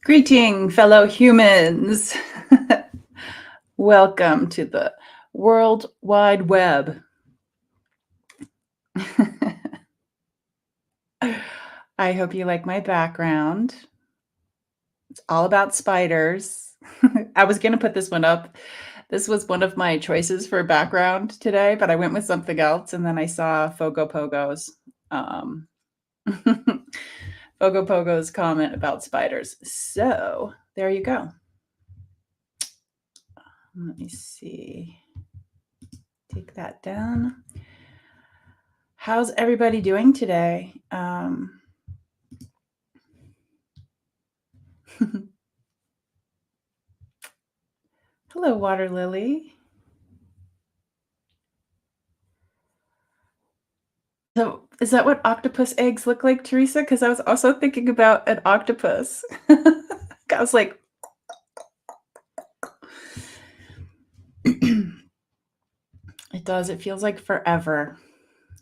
Greeting, fellow humans. Welcome to the World Wide Web. I hope you like my background. It's all about spiders. I was going to put this one up. This was one of my choices for background today, but I went with something else, and then I saw Fogo Pogo's Fogo Pogo's comment about spiders. So there you go. Let me see. Take that down. How's everybody doing today? Hello, Water Lily. So, is that what octopus eggs look like, Teresa? Because I was also thinking about an octopus. I was like, it does. It feels like forever.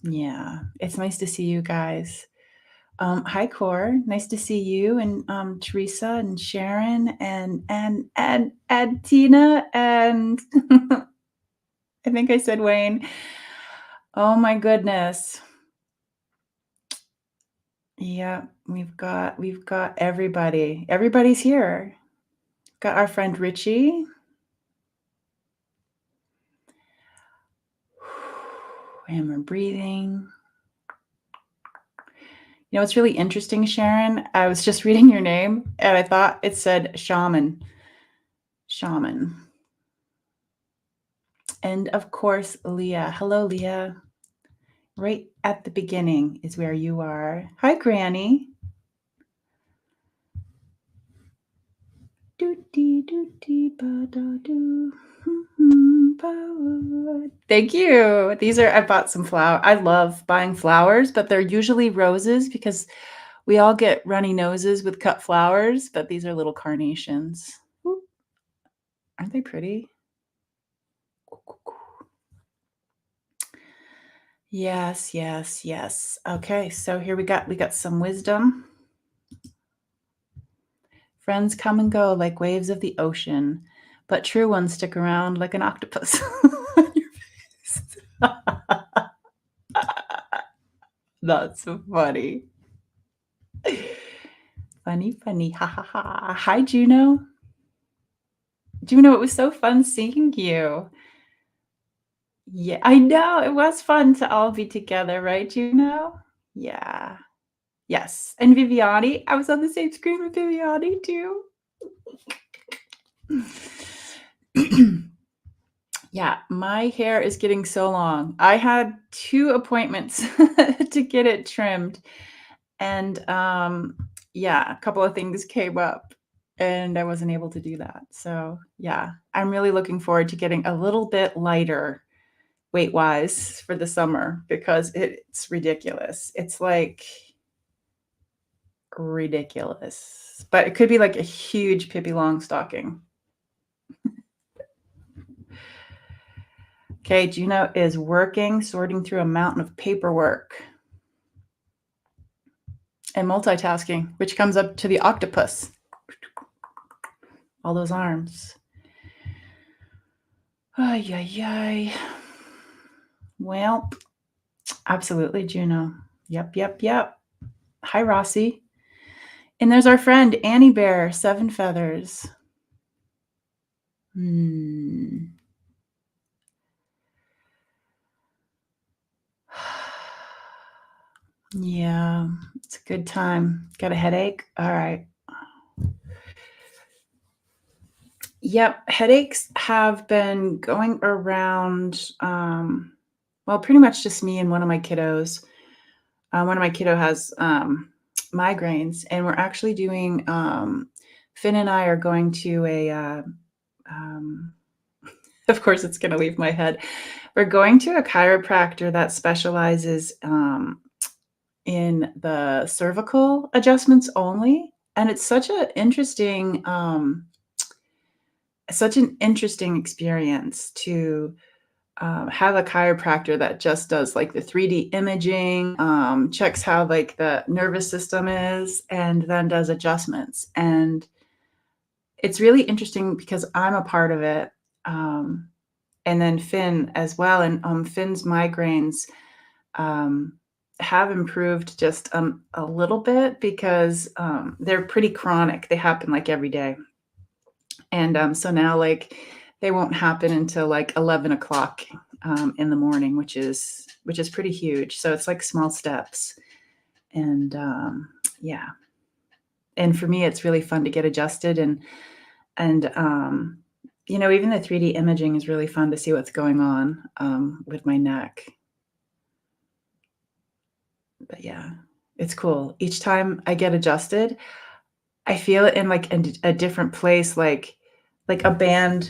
Yeah, it's nice to see you guys. Hi, Core. Nice to see you and Teresa and Sharon and Tina and I think I said Wayne. Oh my goodness. Yeah, we've got everybody. Everybody's here. Got our friend Richie. And we're breathing. You know, it's really interesting, Sharon. I was just reading your name and I thought it said shaman. Shaman. And of course, Leah. Hello, Leah. Right at the beginning is where you are. Hi, Granny. Thank you. I bought some flowers. I love buying flowers, but they're usually roses because we all get runny noses with cut flowers, but these are little carnations. Ooh. Aren't they pretty? Yes, yes, yes. Okay, so here we got some wisdom. Friends come and go like waves of the ocean, but true ones stick around like an octopus. That's so funny. Funny. Ha ha ha. Hi, Juno. Juno, it was so fun seeing you. Yeah, I know. It was fun to all be together, right, Juno? Yeah. Yes. And Viviani. I was on the same screen with Viviani too. Yeah, my hair is getting so long. I had 2 appointments to get it trimmed. And yeah, a couple of things came up and I wasn't able to do that. So yeah, I'm really looking forward to getting a little bit lighter weight-wise for the summer because it's ridiculous. It's like ridiculous. But it could be like a huge Pippi Longstocking. Okay, Juno is sorting through a mountain of paperwork and multitasking, which comes up to the octopus. All those arms. Ay. Well, absolutely, Juno. Yep. Hi, Rossi. And there's our friend, Annie Bear, 7 feathers. Yeah, it's a good time. Got a headache? All right. Yep, headaches have been going around, well, pretty much just me and one of my kiddos. One of my kiddo has migraines, and we're actually doing, Finn and I are going to of course, it's going to leave my head. We're going to a chiropractor that specializes in the cervical adjustments only. And it's such an interesting experience to have a chiropractor that just does like the 3D imaging, checks how like the nervous system is, and then does adjustments. And it's really interesting because I'm a part of it, um, and then Finn as well, and, Finn's migraines, um, have improved just, a little bit because, they're pretty chronic. They happen, like, every day, and, so now, like, they won't happen until, like, 11 o'clock in the morning, which is pretty huge, so it's, like, small steps, and, yeah. And for me, it's really fun to get adjusted and even the 3D imaging is really fun to see what's going on, with my neck. But yeah, it's cool. Each time I get adjusted, I feel it in, like, a different place, like a band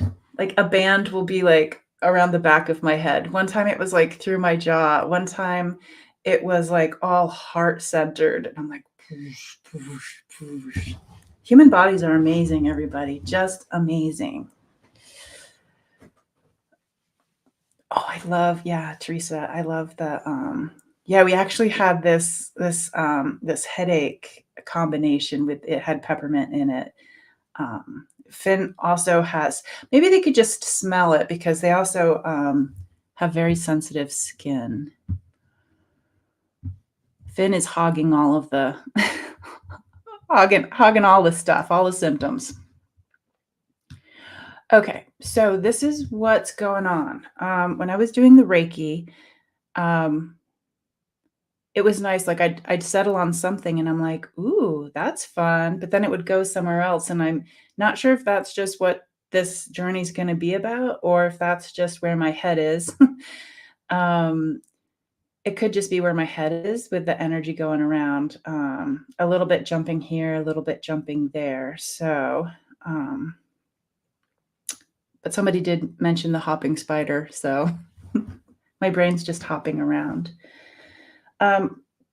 will be, like, around the back of my head. One time it was, like, through my jaw. One time it was, like, all heart-centered, and I'm like, "Poosh, poosh, poosh." Human bodies are amazing, everybody, just amazing. Oh, I love yeah, Teresa, I love yeah, we actually had this headache combination with it had peppermint in it. Finn also has maybe they could just smell it because they also, have very sensitive skin. Finn is hogging all of the hogging all the stuff, all the symptoms. Okay, so this is what's going on. When I was doing the Reiki, um it was nice, like, I'd settle on something and I'm like, "Ooh, that's fun," but then it would go somewhere else, and I'm not sure if that's just what this journey's gonna be about or if that's just where my head is. Um, it could just be where my head is with the energy going around, a little bit jumping here, a little bit jumping there, so, um but somebody did mention the hopping spider, so my brain's just hopping around.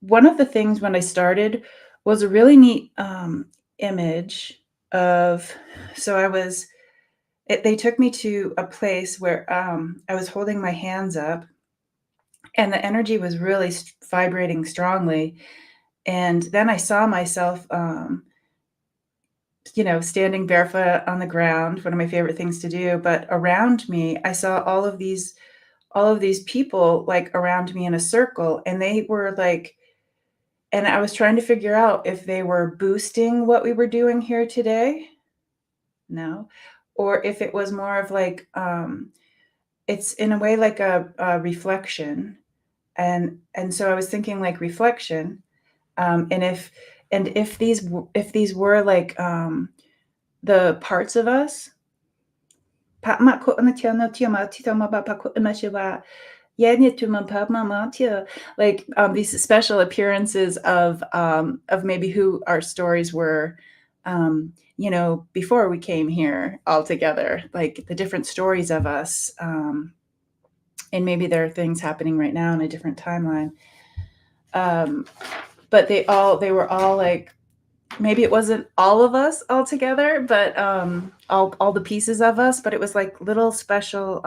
One of the things when I started was a really neat, image of so I was they took me to a place where, I was holding my hands up, and the energy was really vibrating strongly, and then I saw myself, standing barefoot on the ground, one of my favorite things to do, but around me, I saw all of these people, like, around me in a circle, and they were, like and I was trying to figure out if they were boosting what we were doing here today, no, or if it was more of like, it's in a way like a reflection, and so I was thinking like reflection, and if if these were like, the parts of us, pa ma ko na tia no tia ma ti ta ma ba pa ko ma shi wa yeah, nie tu ma pa ma ma tia like, these special appearances of maybe who our stories were, before we came here all together, like the different stories of us, and maybe there are things happening right now in a different timeline. Um, but they were all like maybe it wasn't all of us all together, but, all the pieces of us, but it was like little special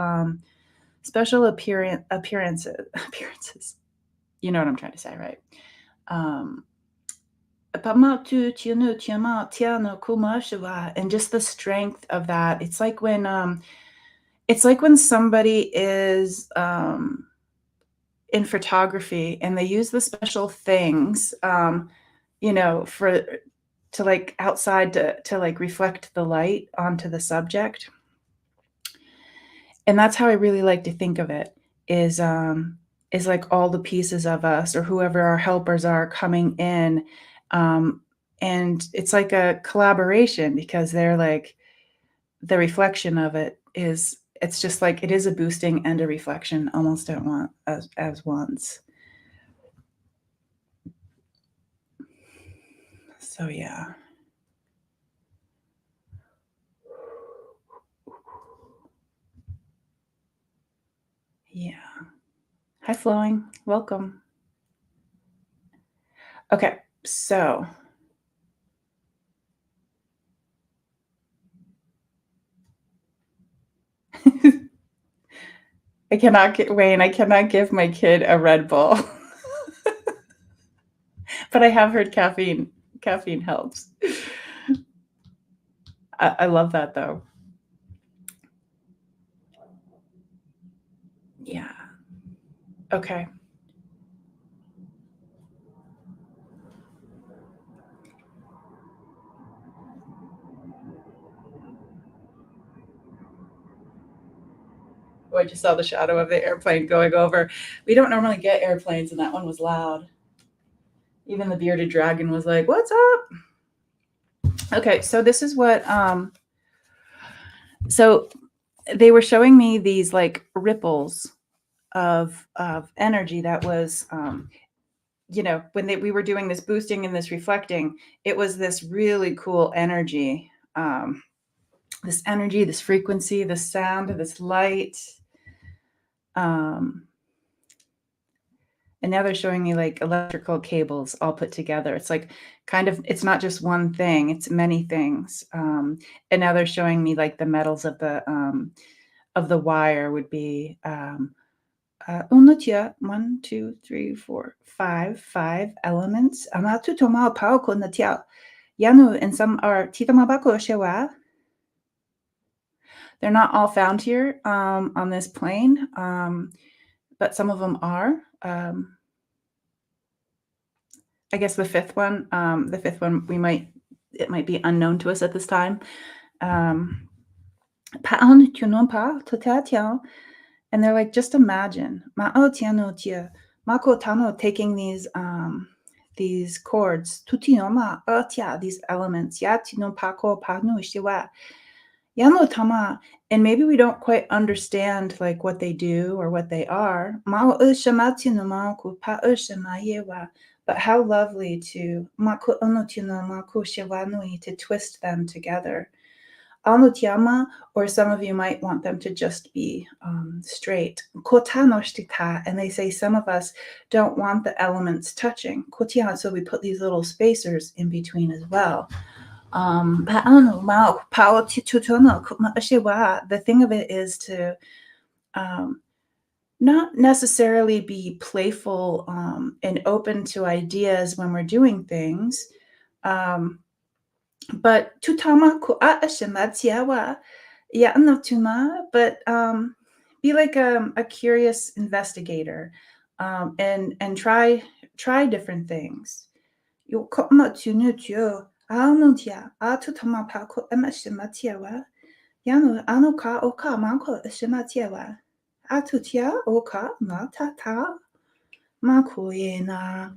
appearances appearances. You know what I'm trying to say, right? Um, and just the strength of that. It's like when somebody is, in photography and they use the special things, for to, like, outside to, like, reflect the light onto the subject. And that's how I really like to think of it, is like all the pieces of us or whoever our helpers are coming in, um, and it's like a collaboration because they're like the reflection of it is it's just like it is a boosting and a reflection almost at one as once. So, yeah. Yeah. Hi, Flowing. Welcome. Okay, so I cannot give my kid a Red Bull, but I have heard caffeine helps. I love that though. Yeah. Okay. Oh, I just saw the shadow of the airplane going over. We don't normally get airplanes, and that one was loud. Even the bearded dragon was like, "What's up?" Okay, so this is what so they were showing me these like ripples of energy that was when we were doing this boosting and this reflecting, it was this really cool energy. This energy, this frequency, this sound, this light. Um, and now they're showing me like electrical cables all put together. It's like kind of, it's not just one thing, it's many things. And now they're showing me like the metals of the wire would be unutia, 1, 2, 3, 4, 5 elements. Amatu toma pao kunatia. Yanu, and some are titamabako shewa. They're not all found here on this plane, but some of them are. I guess the fifth one, it might be unknown to us at this time. And they're like, just imagine, mako tano taking these chords, these elements, Yano tama, and maybe we don't quite understand like what they do or what they are. But how lovely to twist them together. Or some of you might want them to just be straight. And they say some of us don't want the elements touching. So we put these little spacers in between as well. The thing of it is to not necessarily be playful and open to ideas when we're doing things, but be like a curious investigator and try different things. Yanu anuka oka manko shimatiewa. Atutia oka matata makoyena.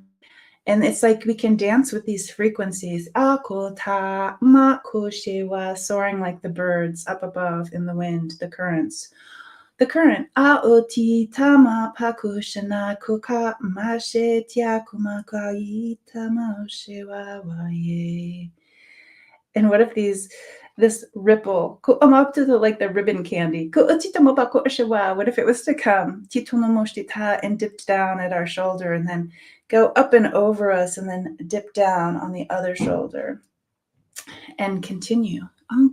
And it's like we can dance with these frequencies. Akota makoshewa, soaring like the birds up above in the wind, the currents. The current. Aoti tama pakushana kuka mashe tiakumakai tamashewa waye. And what if this ripple, up to the like the ribbon candy, what if it was to come and dip down at our shoulder and then go up and over us and then dip down on the other shoulder and continue. And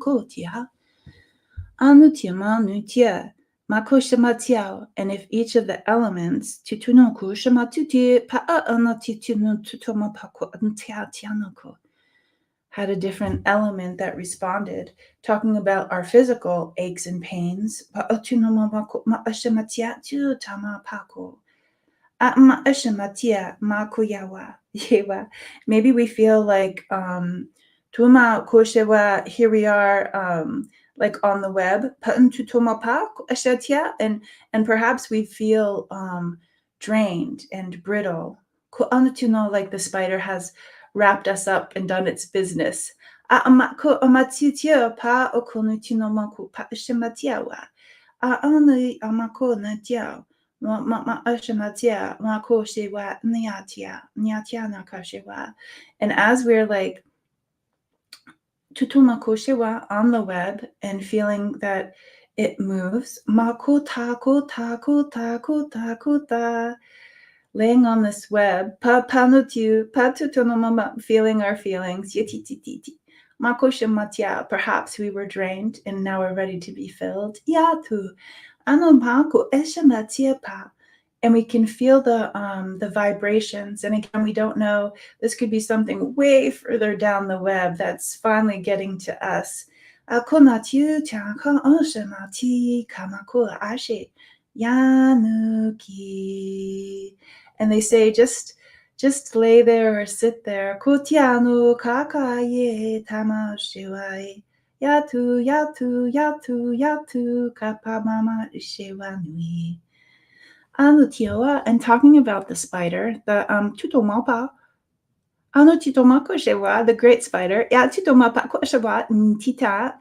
if each of the elements had a different element that responded, talking about our physical aches and pains. Maybe we feel like here we are like on the web, and perhaps we feel drained and brittle. Like the spider has wrapped us up and done its business. And as we're like on the web and feeling that it moves, laying on this web, feeling our feelings, perhaps we were drained and now we're ready to be filled. And we can feel the vibrations. And again, we don't know, this could be something way further down the web that's finally getting to us. Akonatiu chanka onshemati kamaku ashe yanuki. And they say just lay there or sit there. Kutianu kakaye tamashiwai. Yatu yatu yatu yatu kapamama ishewanui. Anutioa, and talking about the spider, the tutomapa. Anuchitomako shewa, the great spider. Ya tutomapa shewa tita.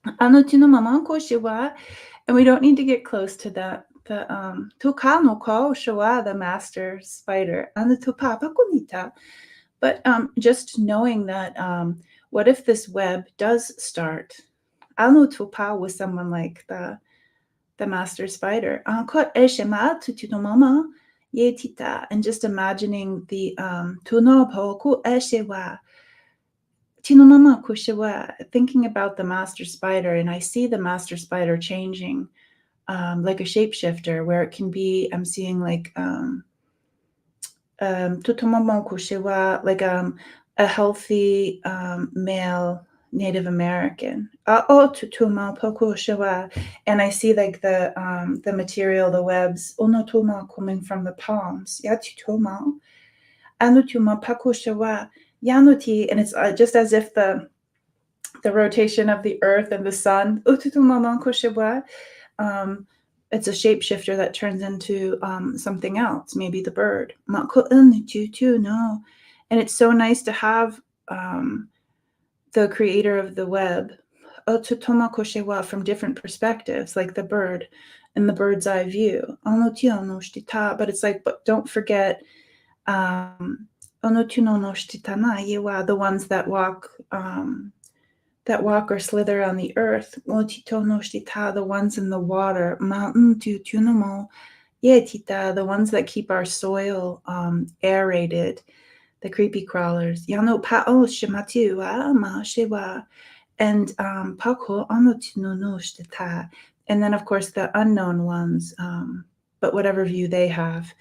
Anuchinomamako shewa. And we don't need to get close to that. The tukano ko shewa, the master spider. Anutupapa kunita. But just knowing that, what if this web does start? Anutupa with someone like the master spider. And just imagining the thinking about the master spider, and I see the master spider changing, like a shapeshifter, where it can be, I'm seeing like like a healthy male Native American. And I see like the material, the webs, coming from the palms. And it's just as if the rotation of the earth and the sun. It's a shapeshifter that turns into something else, maybe the bird. No. And it's so nice to have the creator of the web from different perspectives, like the bird and the bird's eye view. But it's like, but don't forget the ones that walk or slither on the earth. The ones in the water. The ones that keep our soil aerated. The creepy crawlers. And and then of course the unknown ones, but whatever view they have,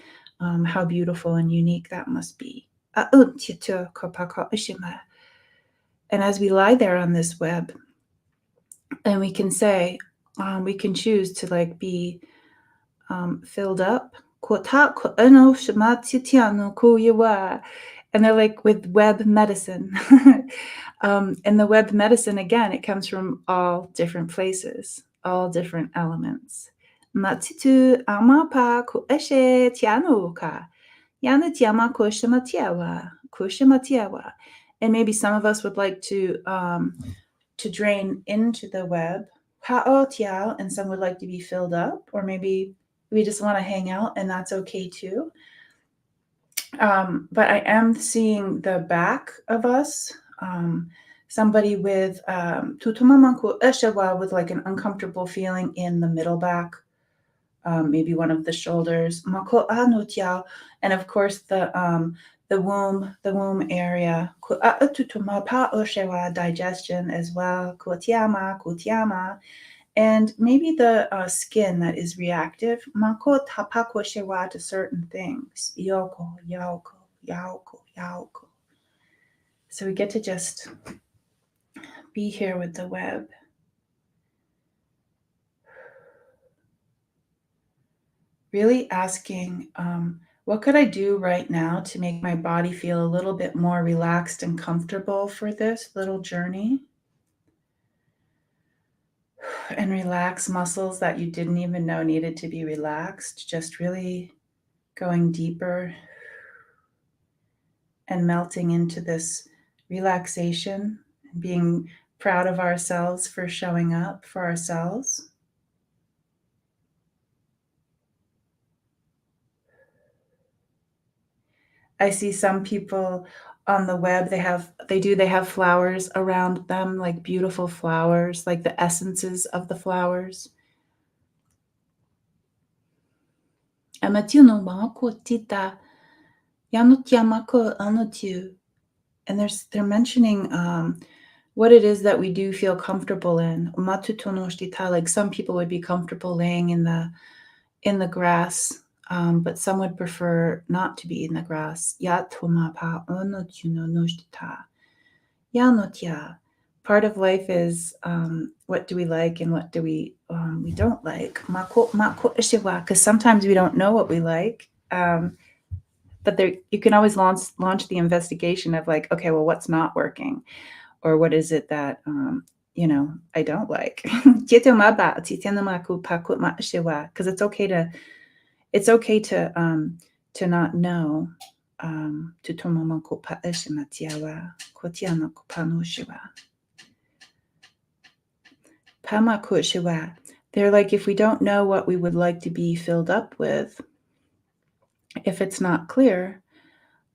how beautiful and unique that must be. And as we lie there on this web, and we can say, we can choose to like be filled up. And they're like with web medicine. And the web medicine, again, it comes from all different places, all different elements. Matitu amapa ko eshe tianuka. Yana tiama kushimatiawa. And maybe some of us would like to drain into the web. Ha'o and some would like to be filled up, or maybe we just want to hang out, and that's okay too. But I am seeing the back of us, somebody with with like an uncomfortable feeling in the middle back, maybe one of the shoulders, and of course the womb area, digestion as well, and maybe the skin that is reactive to certain things. So we get to just be here with the web. Really asking, what could I do right now to make my body feel a little bit more relaxed and comfortable for this little journey? And relax muscles that you didn't even know needed to be relaxed. Just really going deeper and melting into this relaxation and being proud of ourselves for showing up for ourselves. I see some people on the web, they have flowers around them, like beautiful flowers, like the essences of the flowers. And they're mentioning what it is that we do feel comfortable in. Like some people would be comfortable laying in the grass, but some would prefer not to be in the grass. part of life is what do we like and what do we don't like. Because sometimes we don't know what we like. But there, you can always launch the investigation of like, okay, well, what's not working, or what is it that I don't like. Because it's okay to not know. They're like, if we don't know what we would like to be filled up with, if it's not clear,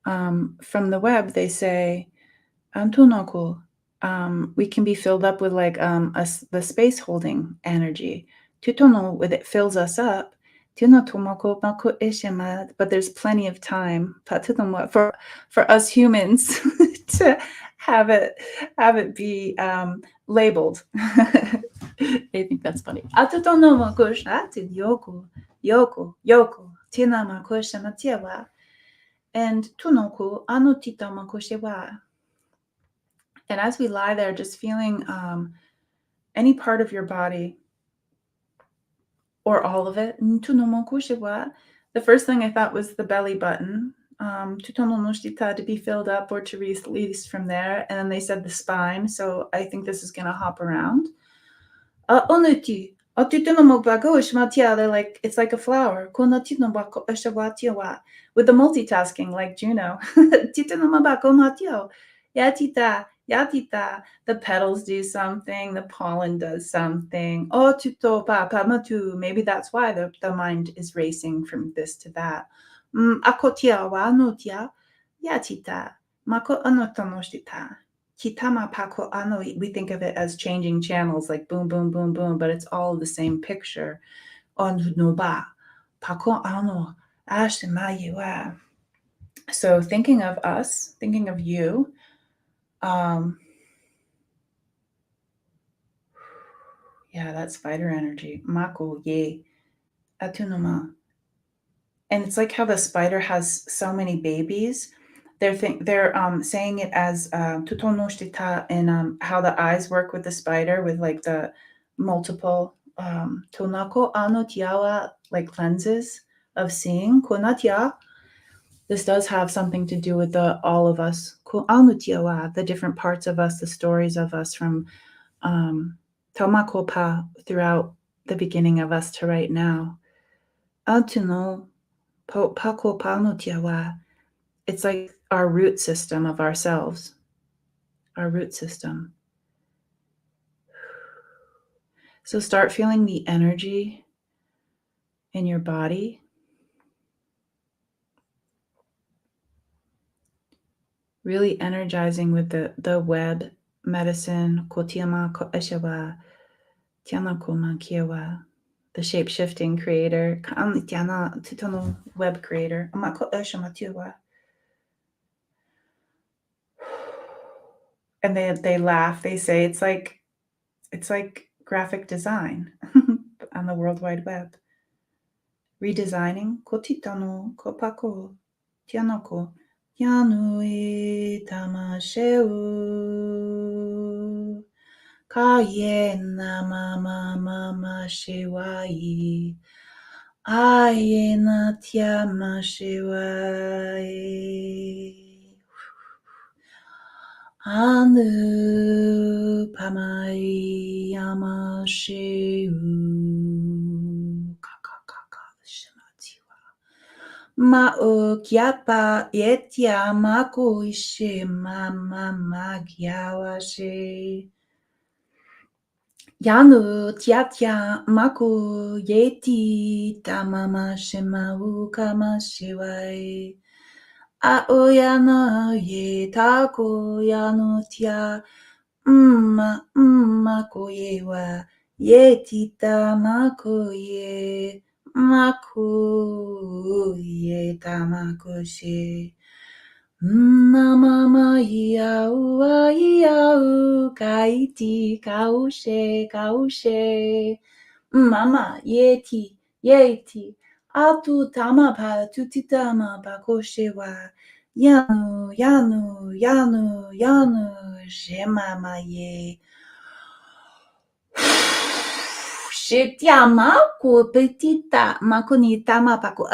from the web, they say, we can be filled up with like the space holding energy. With it fills us up. But there's plenty of time for us humans to have it be labeled. I think that's funny. And and as we lie there, just feeling any part of your body or all of it. The first thing I thought was the belly button, to be filled up or to release from there. And then they said the spine. So I think this is going to hop around. They're like, it's like a flower. With the multitasking, like Juno. Yatita. The petals do something, the pollen does something. Maybe that's why the mind is racing from this to that. Yatita. We think of it as changing channels, like boom, boom, boom, boom, but it's all the same picture. So thinking of us, thinking of you, yeah, that spider energy. Mako ye atunuma. And it's like how the spider has so many babies. They're saying it as tutonoshtita, and how the eyes work with the spider, with like the multiple tonako ano tiawa, like lenses of seeing. Konatia. This does have something to do with the all of us, the different parts of us, the stories of us, from Taumakopa throughout the beginning of us to right now. It's like our root system of ourselves. Our root system. So start feeling the energy in your body. Really energizing with the web medicine, the shape-shifting creator, web creator. And they laugh. They say it's like graphic design on the World Wide Web. Redesigning. Kotitano kopako tianoko yanui tamasheu kayena mama shiwai ayena tiama shiwai anu pamai yamasheu Ma'o kiapa etia mako ishe mama gyawashe. Yanu tiatia mako yeti tamama shemau kama shiwai. Aoyana ye tako yanu tia mako yewa yeti tamako ye. Makuye tamakushe Mama yau kaiti kaushe Mama yeti Atu tamapa tutitama bakoshewa Yanu Shemamaye. Shitiama ku petita makunitama paku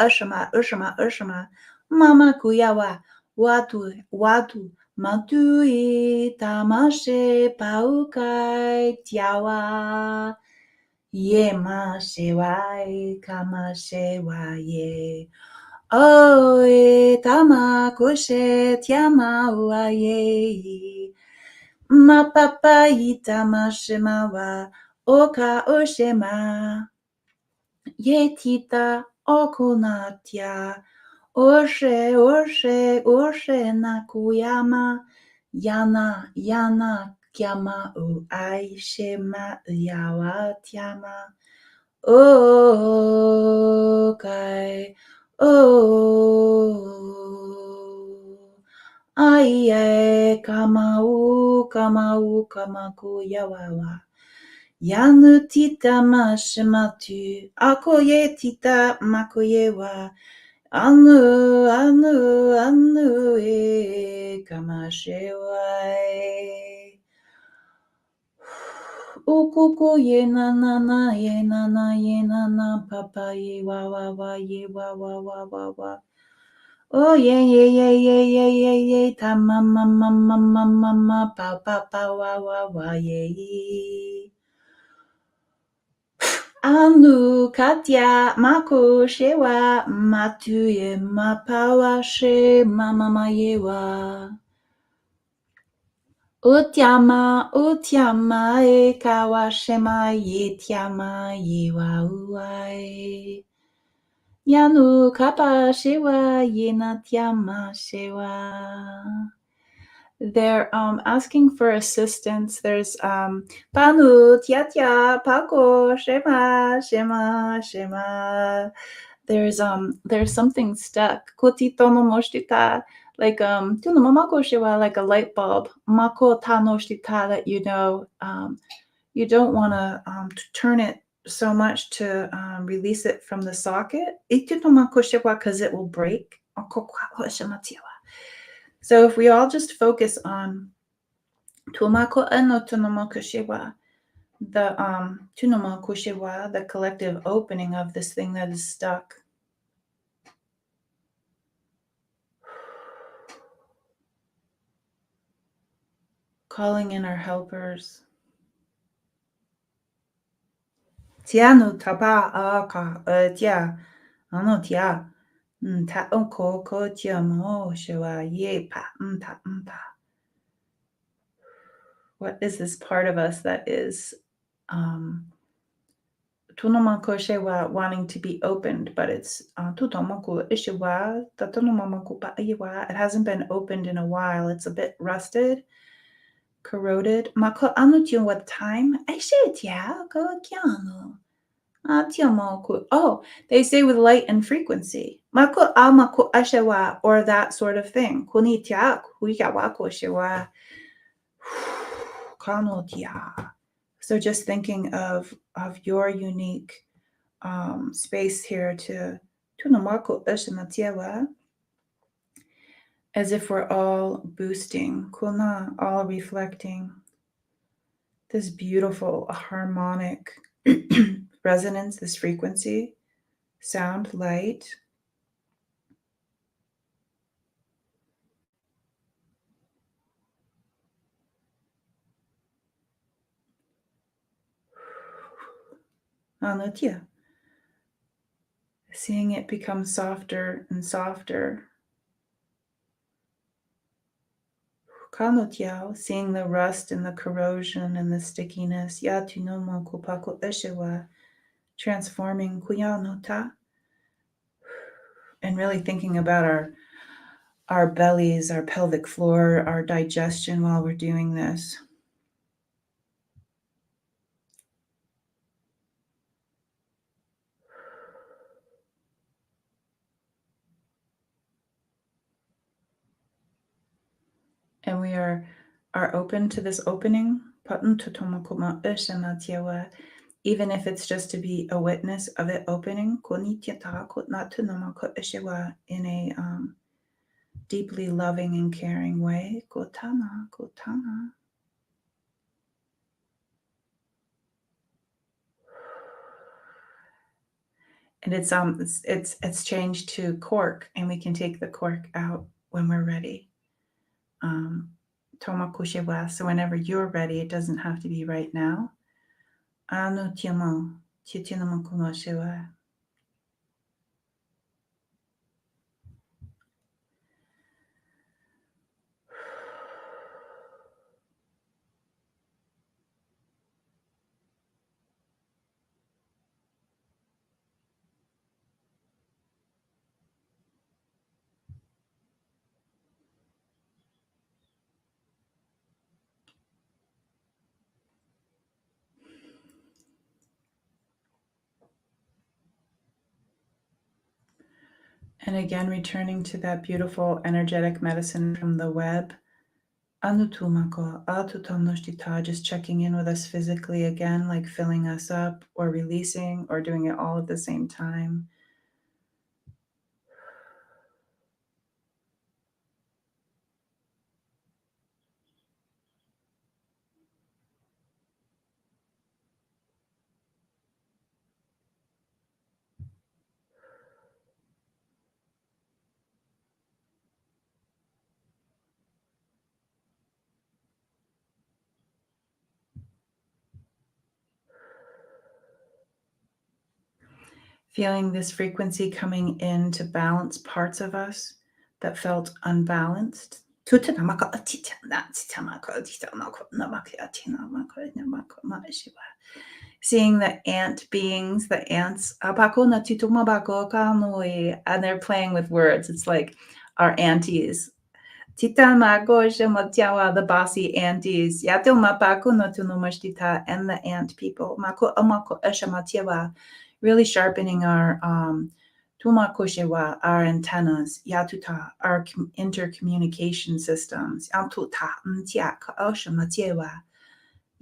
ushama mama kuyawa watu matui tamashe paukai tiawa yema shewai kama shewaye oe tama kushe tiama uaye mapapa itama shemawa oka oshema yetita okonatia oshe nakuyama yana kyama uai shema yawa tiama okai ai kamaku yawawa Yanu tita mashimatu, akoye tita makoyewa, anu, kamashewa. Ukuku ye na, papa ye wa. Oh ye, ta mama, pa wa ye. Anu Katya Mako Shewa Matuye Mapawa She Mama Yewa Utyama E Kawashema Yetyama Yewa Uai Yanu Kapa Shewa Yenatyama Shewa. They're asking for assistance. There's Panu, Tiatya, Pako, Shema. There's something stuck. Kotito no moshita, like tuno mamako shiwa, like a light bulb. Mako ta noshita, that you don't want to turn it so much to release it from the socket. Ituno mako shiwa, because it will break. So if we all just focus on Tumako ano tunomoko shiwa, the tunomoko shiwa, the collective opening of this thing that is stuck. Calling in our helpers. Tianu taba aka tia ano tia ta onko ko tia mo shiwa ye pa mta. What is this part of us that is tunomako shiwa wanting to be opened, but it's tutomoko ishiwa tatonomoko pa iwa. It hasn't been opened in a while. It's a bit rusted, corroded. Mako anu tiu what time? I say tia ko kiano. Oh, they say with light and frequency. Mako amako ashewa, or that sort of thing. Kunitia kuikawako shewa. Kanotia. So just thinking of your unique space here to tunomako eshamatiawa, as if we're all boosting, kuna, all reflecting this beautiful harmonic resonance, this frequency, sound, light. Anutia. Seeing it become softer and softer. Kanotiao, seeing the rust and the corrosion and the stickiness. Yatunomo kupako eshewa, transforming kuyanota. And really thinking about our bellies, our pelvic floor, our digestion while we're doing this. And we are open to this opening, even if it's just to be a witness of it opening, in a deeply loving and caring way. Kotana. And it's changed to cork, and we can take the cork out when we're ready. Um, Tomakushiwa. So whenever you're ready, it doesn't have to be right now. Anu tiamo, titinamakunoshiwa. And again, returning to that beautiful energetic medicine from the web. Anutumako, atutonoshtita, just checking in with us physically again, like filling us up or releasing or doing it all at the same time. Feeling this frequency coming in to balance parts of us that felt unbalanced. Seeing the ant beings, the ants, and they're playing with words. It's like our aunties. The bossy aunties. And the ant people. Really sharpening our our antennas, our intercommunication systems.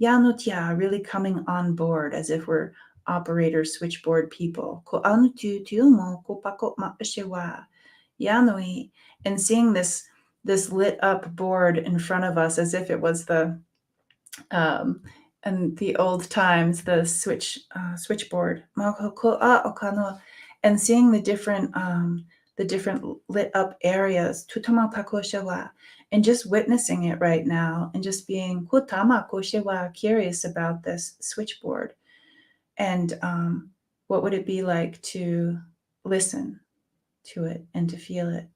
Really coming on board as if we're operator switchboard people. And seeing this lit up board in front of us as if it was the in the old times, the switchboard, and seeing the different lit up areas, and just witnessing it right now, and just being curious about this switchboard, and what would it be like to listen to it and to feel it.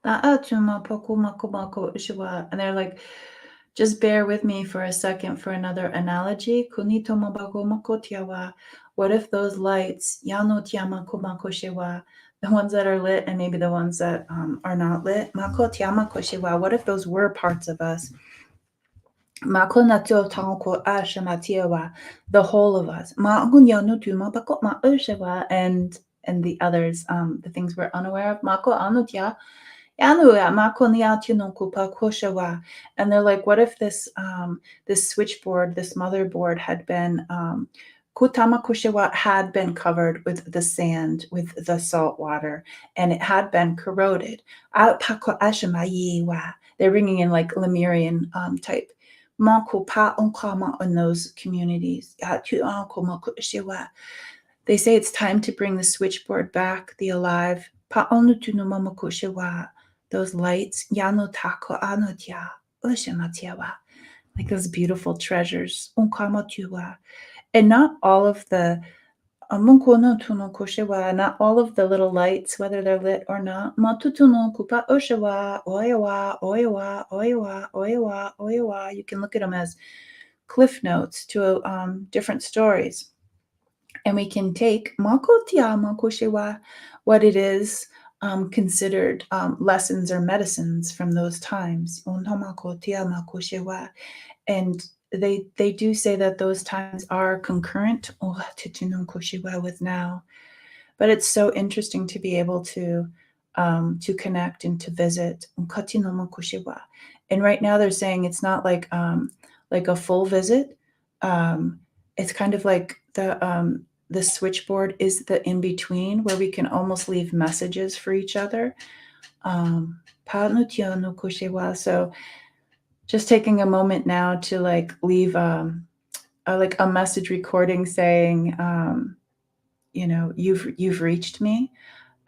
And they're like, just bear with me for a second for another analogy. What if those lights, the ones that are lit and maybe the ones that are not lit, what if those were parts of us? The whole of us. And the others, the things we're unaware of. And they're like, what if this switchboard, this motherboard had been covered with the sand, with the salt water, and it had been corroded. They're bringing in like Lemurian type in those communities. They say it's time to bring the switchboard back, the alive. Those lights, like those beautiful treasures. And not all of the not all of the little lights, whether they're lit or not. You can look at them as cliff notes to different stories. And we can take what it is considered lessons or medicines from those times. And they do say that those times are concurrent with now. But it's so interesting to be able to to connect and to visit. And right now they're saying it's not like a full visit. It's kind of like the switchboard is the in between where we can almost leave messages for each other. So just taking a moment now to like leave like a message recording saying, you've reached me.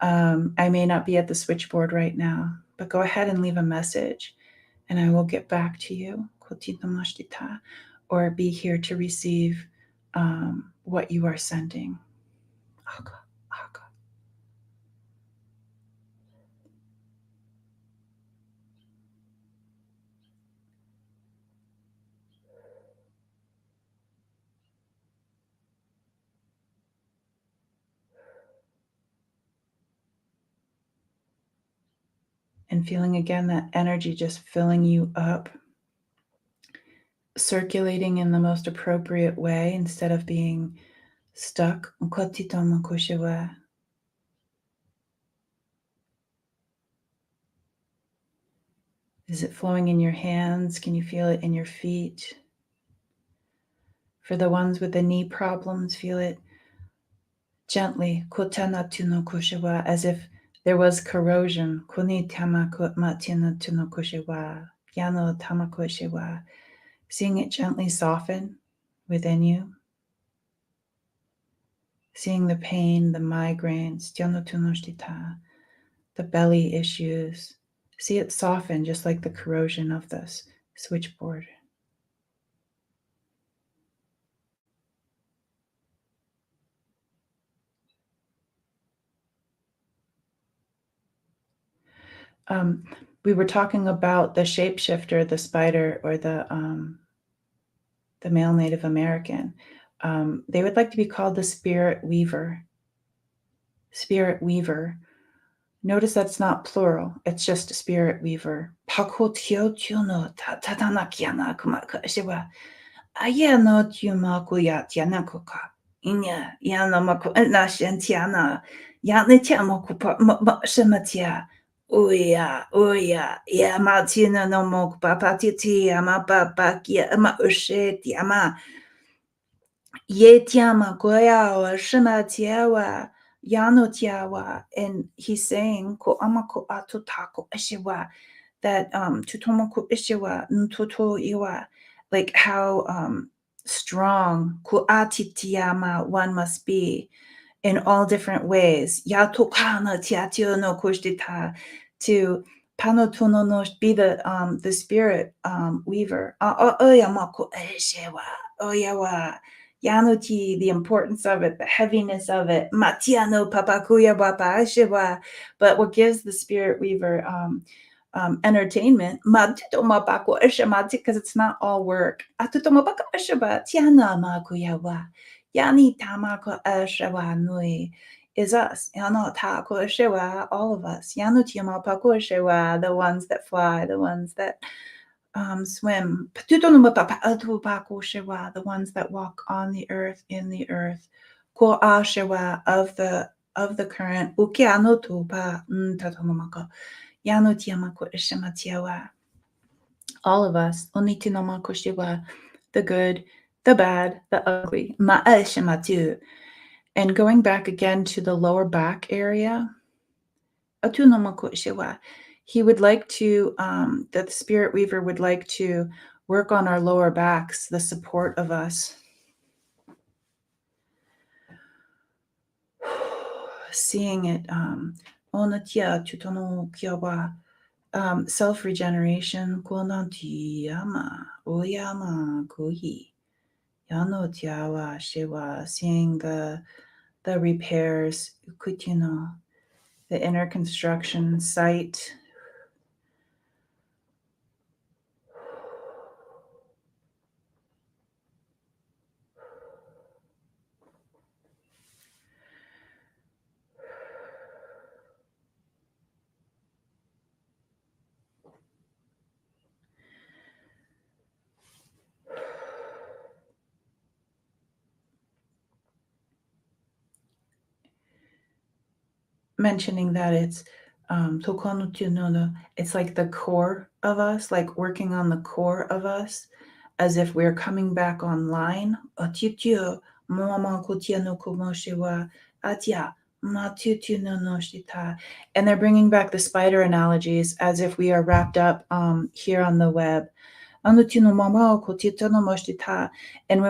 I may not be at the switchboard right now, but go ahead and leave a message and I will get back to you. Or be here to receive what you are sending. And feeling again that energy just filling you up, circulating in the most appropriate way instead of being stuck. Is it flowing in your hands? Can you feel it in your feet? For the ones with the knee problems, feel it gently, as if there was corrosion. Seeing it gently soften within you. Seeing the pain, the migraines, the belly issues. See it soften just like the corrosion of this switchboard. We were talking about the shapeshifter, the spider, or the male Native American. They would like to be called the spirit weaver. Spirit weaver. Notice that's not plural. It's just spirit weaver. And he's saying that like how strong one must be in all different ways. To be the spirit weaver. Yanuti, the importance of it, the heaviness of it. But what gives the spirit weaver entertainment, because it's not all work. Is us. All of us. The ones that fly, the ones that swim. The ones that walk on the earth, in the earth. Of the current. All of us. The good, the bad, the ugly. And going back again to the lower back area. He would like to, that the spirit weaver would like to work on our lower backs, the support of us. Seeing it, self-regeneration, seeing the repairs, the inner construction site. Mentioning that it's It's like the core of us, like working on the core of us, as if we're coming back online. And they're bringing back the spider analogies as if we are wrapped up here on the web. And when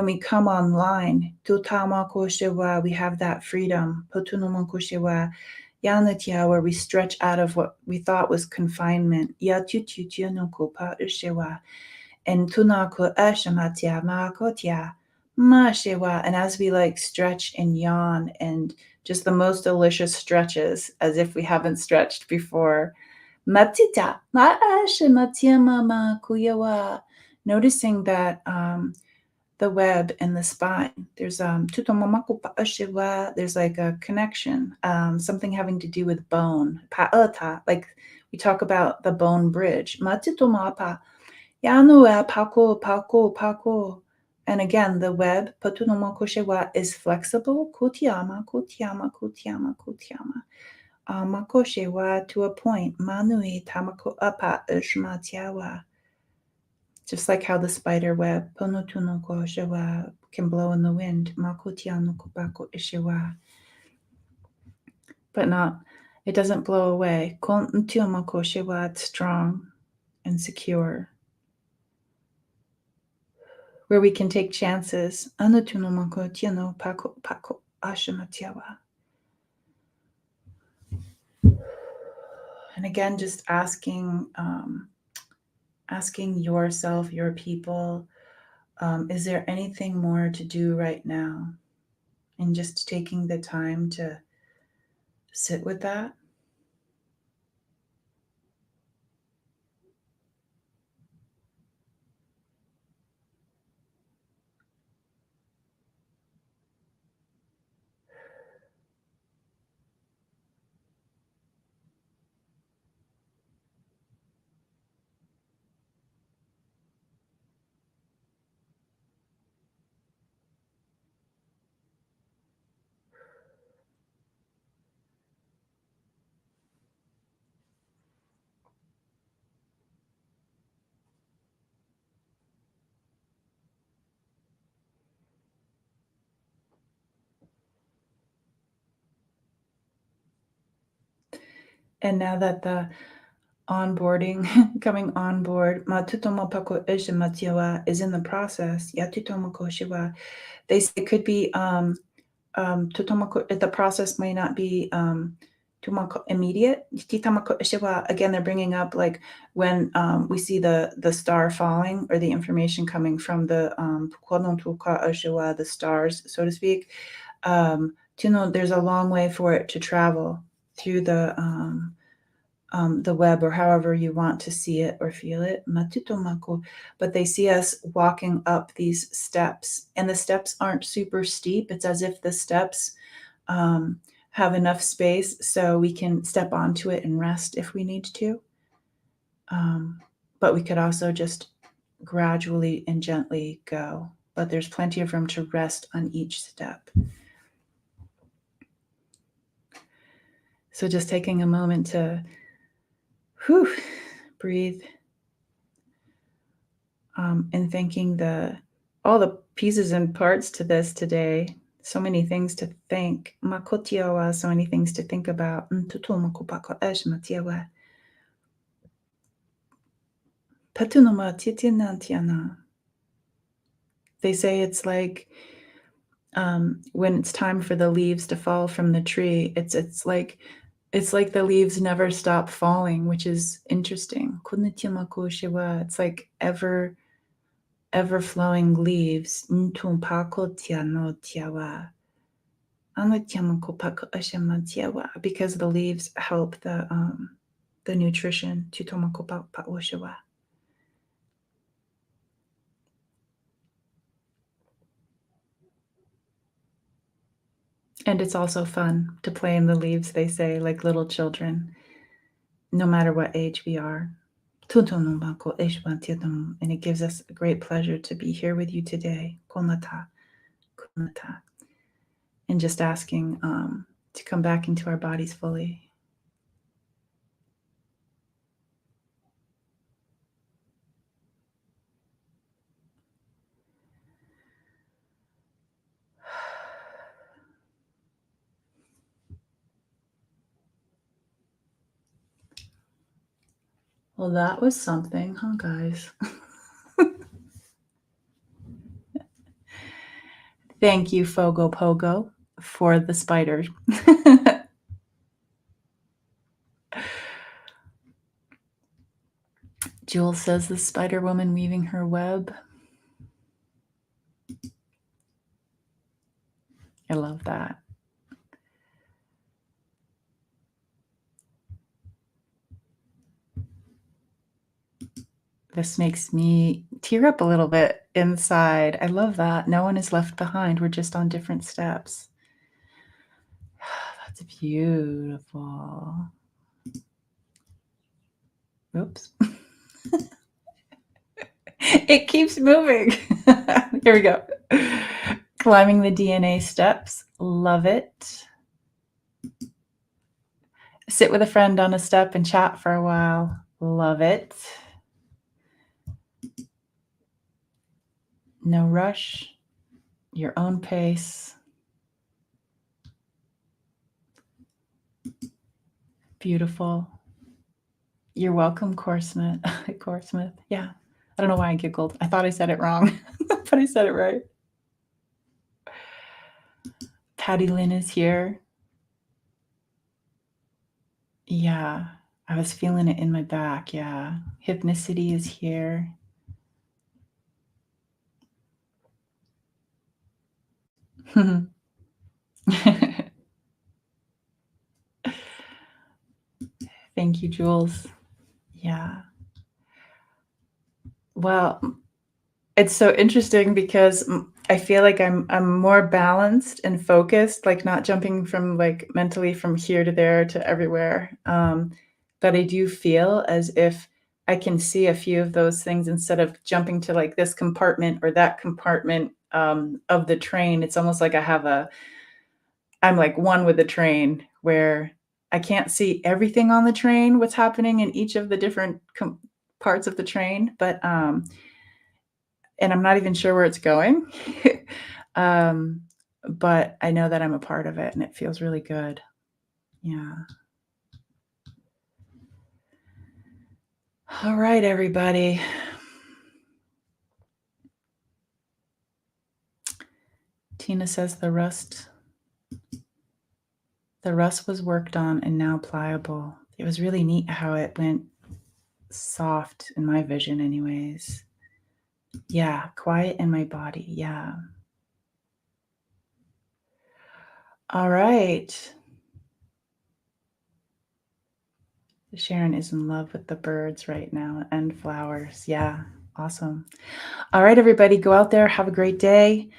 we come online, we have that freedom. Where we stretch out of what we thought was confinement. And as we like stretch and yawn and just the most delicious stretches as if we haven't stretched before. Noticing that the web and the spine, there's there's like a connection, something having to do with bone. Like we talk about the bone bridge. And again, the web is flexible. To a point. Just like how the spider web can blow in the wind. But not, it doesn't blow away. It's strong and secure. Where we can take chances. And again, just asking yourself, your people, is there anything more to do right now? And just taking the time to sit with that. And now that the onboarding, coming on board, is in the process. They say it could be the process may not be immediate. Again, they're bringing up like when we see the star falling or the information coming from the stars, so to speak. There's a long way for it to travel through the web or however you want to see it or feel it. But they see us walking up these steps, and the steps aren't super steep. It's as if the steps have enough space so we can step onto it and rest if we need to. But we could also just gradually and gently go. But there's plenty of room to rest on each step. So just taking a moment to breathe, and thanking all the pieces and parts to this today. So many things to think. So many things to think about. They say it's like when it's time for the leaves to fall from the tree, it's like the leaves never stop falling, which is interesting. It's like ever flowing leaves. Because the leaves help the nutrition. And it's also fun to play in the leaves, they say, like little children, no matter what age we are. And it gives us a great pleasure to be here with you today. And just asking to come back into our bodies fully. Well, that was something, huh, guys? Thank you, Fogo Pogo, for the spider. Jules says the spider woman weaving her web. I love that. This makes me tear up a little bit inside. I love that. No one is left behind. We're just on different steps. That's beautiful. Oops. It keeps moving. Here we go. Climbing the DNA steps. Love it. Sit with a friend on a step and chat for a while. Love it. No rush. Your own pace. Beautiful. You're welcome, Coresmith. Coresmith. Yeah. I don't know why I giggled. I thought I said it wrong, but I said it right. Patty Lynn is here. Yeah. I was feeling it in my back. Yeah. Hypnicity is here. Thank you, Jules. Yeah. Well, it's so interesting because I feel like I'm more balanced and focused, like not jumping from like mentally from here to there to everywhere. But I do feel as if I can see a few of those things instead of jumping to like this compartment or that compartment of the train. It's almost like I'm like one with the train where I can't see everything on the train, what's happening in each of the different parts of the train, but and I'm not even sure where it's going. um, but I know that I'm a part of it and it feels really good. Yeah. All right, everybody. Tina says the rust was worked on and now pliable. It was really neat how it went soft in my vision anyways. Yeah, quiet in my body. Yeah. All right. Sharon is in love with the birds right now and flowers. Yeah, awesome. All right, everybody, go out there, have a great day.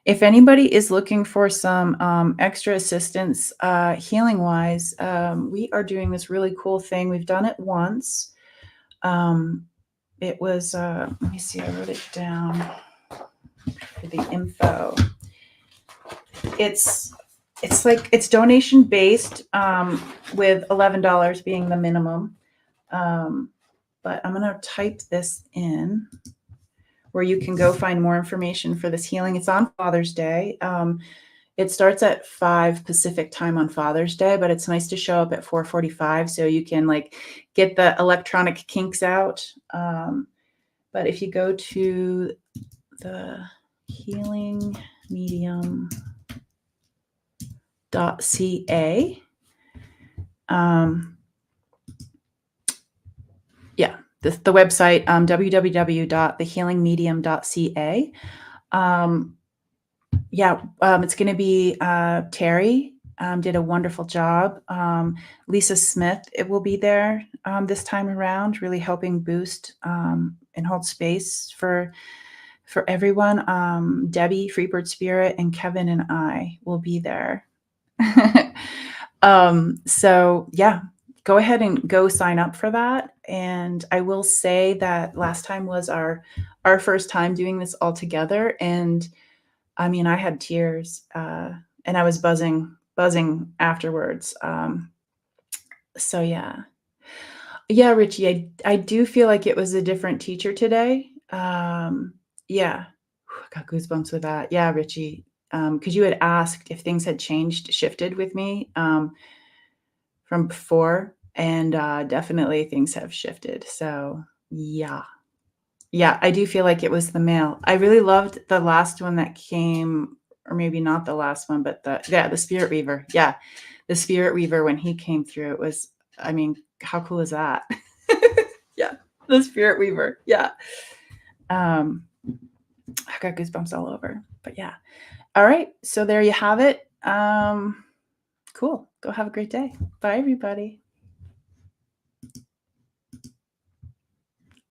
If anybody is looking for some extra assistance healing wise, we are doing this really cool thing. We've done it once. It was, let me see, I wrote it down for the info. It's donation based with $11 being the minimum. But I'm going to type this in where you can go find more information for this healing. It's on Father's Day. It starts at 5 Pacific time on Father's Day, but it's nice to show up at 4:45 so you can like get the electronic kinks out. But if you go to the healingmedium.ca, yeah, the website, www.thehealingmedium.ca. It's going to be Terry did a wonderful job. Lisa Smith, it will be there this time around, really helping boost and hold space for everyone. Debbie, Freebird Spirit, and Kevin and I will be there. So yeah, go ahead and go sign up for that. And I will say that last time was our first time doing this all together. And I mean, I had tears and I was buzzing afterwards. So yeah. Yeah, Richie, I do feel like it was a different teacher today. Yeah. I got goosebumps with that. Yeah, Richie. Because you had asked if things had shifted with me from before. And, definitely things have shifted. So, yeah. Yeah, I do feel like it was the male. I really loved the last one that came, or maybe not the last one, but the Spirit Weaver. Yeah, the Spirit Weaver when he came through, it was, I mean, how cool is that? Yeah, the Spirit Weaver. Yeah. Um, I got goosebumps all over. But yeah. All right, so there you have it. Cool. Go have a great day. Bye, everybody.